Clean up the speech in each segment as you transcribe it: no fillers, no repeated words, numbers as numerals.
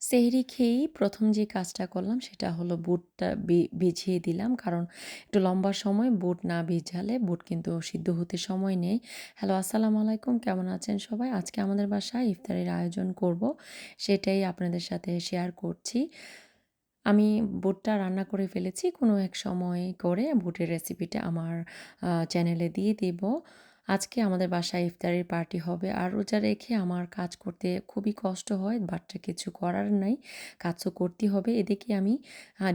সেহরি খেয়েই ১ম যে কাজটা করলাম সেটা হলো বুটটা ভিজিয়ে দিলাম। কারণ একটু লম্বা সময় বুট না ভিজালে বুট কিন্তু সিদ্ধ হতে সময় নেয়। হ্যালো, আসসালামু আলাইকুম। কেমন আছেন সবাই? আজকে আমাদের বাসায় ইফতারের আয়োজন করব। সেটাই আপনাদের সাথে শেয়ার করছি। আমি বুটটা রান্না করে ফেলেছি। কোনো এক সময় করে বুটের রেসিপিটা আমার চ্যানেলে দিয়ে দিব। আজকে আমাদের বাসায় ইফতারের পার্টি হবে। আর রোজা রেখে আমার কাজ করতে খুবই কষ্ট হয়। বাট কিছু করার নাই। কাজ তো করতেই হবে। এদিকে আমি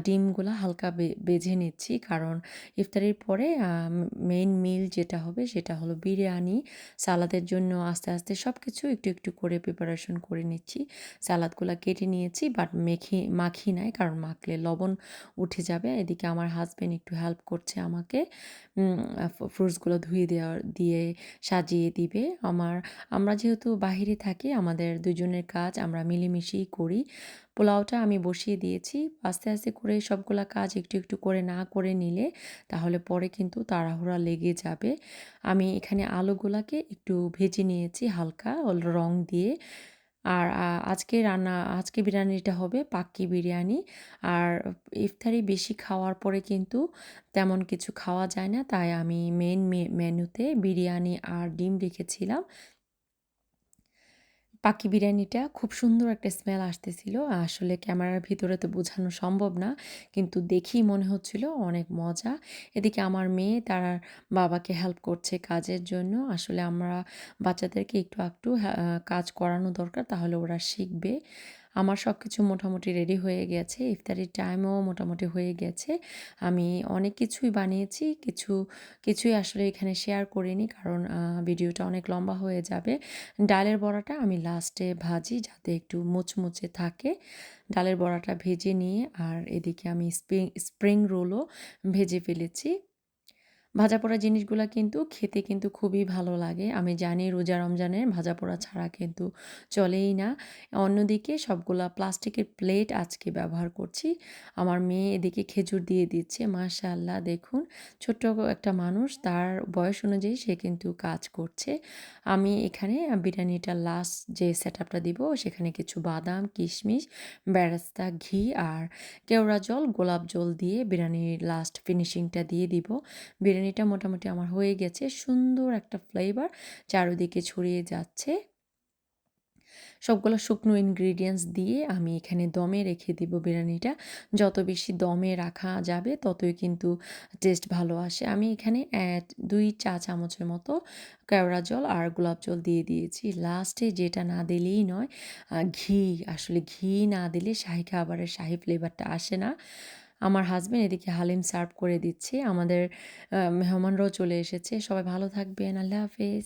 ডিমগুলা হালকা ভেজে নিচ্ছি। কারণ ইফতারির পরে মেইন মিল যেটা হবে সেটা হলো বিরিয়ানি। সালাদের জন্য আস্তে, আস্তে সবকিছু একটু, একটু করে প্রিপারেশন করে নিচ্ছি। সালাদগুলা কেটে নিয়েছি বাট মাখি নাই কারণ মাখলে লবণ উঠে যাবে। এদিকে আমার হাসব্যান্ড একটু হেল্প করছে আমাকে। উম ফ্রুটসগুলো ধুয়ে দিয়ে সাজিয়ে দিবে। আমরা যেহেতু বাহিরে থাকি আমাদের দুজনের কাজ আমরা মিলেমিশেই করি। পোলাওটা আমি বসিয়ে দিয়েছি। আস্তে, আস্তে করে সবগুলা কাজ একটু, একটু করে না করে নিলে তাহলে পরে কিন্তু তাড়াহুড়া লেগে যাবে। আমি এখানে আলুগুলাকে একটু ভেজে নিয়েছি হালকা রং দিয়ে। আর আজকে বিরিয়ানিটা হবে পাক্কি বিরিয়ানি। আর ইফতারি বেশি খাওয়ার পরে কিন্তু তেমন কিছু খাওয়া যায় না। তাই আমি মেইন মেনুতে বিরিয়ানি আর ডিম রেখেছিলাম। পাকি বিরিয়ানিটা খুব সুন্দর একটা স্মেল আসতেছিল। আসলে ক্যামেরার ভিতরে তো বোঝানো সম্ভব না। কিন্তু দেখেই মনে হচ্ছিল অনেক মজা। এদিকে আমার মেয়ে তার বাবাকে হেল্প করছে কাজের জন্য। আসলে আমরা বাচ্চাদেরকে একটু আকটু কাজ করানো দরকার তাহলে ওরা শিখবে। আমার সবকিছু মোটামুটি রেডি হয়ে গেছে। ইফতারির টাইমও মোটামুটি হয়ে গেছে। আমি অনেক কিছুই বানিয়েছি। কিছুই আসলে এখানে শেয়ার করিনি কারণ ভিডিওটা অনেক লম্বা হয়ে যাবে। ডালের বড়াটা আমি লাস্টে ভাজি যাতে একটু মুচমুচে থাকে। ডালের বড়াটা ভেজে নিয়ে আর এদিকে আমি স্প্রিং রোলও ভেজে ফেলেছি। ভাজাপোড়া জিনিসগুলা কিন্তু খেতে কিন্তু খুবই ভালো লাগে। আমি জানি রোজা রমজানে ভাজাপোড়া ছাড়া কিন্তু চলেই না। অন্যদিকে সবগুলা প্লাস্টিকের প্লেট আজকে ব্যবহার করছি। আমার মেয়ে এদিকে খেজুর দিয়ে দিচ্ছে। মাশাআল্লাহ দেখুন ছোট্ট একটা মানুষ তার বয়স অনুযায়ী সে কিন্তু কাজ করছে। আমি এখানে বিরিয়ানিটার লাস্ট যে সেটআপটা দিব সেখানে কিছু বাদাম, কিশমিশ, বেরেস্তা, ঘি আর কেওড়া জল, গোলাপ জল দিয়ে বিরিয়ানির লাস্ট ফিনিশিংটা দিয়ে দিব। বিরিয়ানিটা মোটামুটি আমার হয়ে গেছে। সুন্দর একটা ফ্লেভার চারদিকে ছড়িয়ে যাচ্ছে। সবগুলো শুকনো ইনগ্রিডিয়েন্টস দিয়ে আমি এখানে দমে রেখে দিব বিরিয়ানিটা। যত বেশি দমে রাখা যাবে ততই কিন্তু টেস্ট ভালো আসে। আমি এখানে ২ চা চামচের মতো কেওড়া জল আর গোলাপ জল দিয়ে দিয়েছি। লাস্টে যেটা না দিলেই নয় ঘি। আসলে ঘি না দিলে শাহী খাবারের শাহী ফ্লেভারটা আসে না। আমার হাসব্যান্ড এদিকে হালিম সার্ভ করে দিচ্ছে। আমাদের মেহমানরাও চলে এসেছে। সবাই ভালো থাকবেন। আল্লাহ হাফেজ।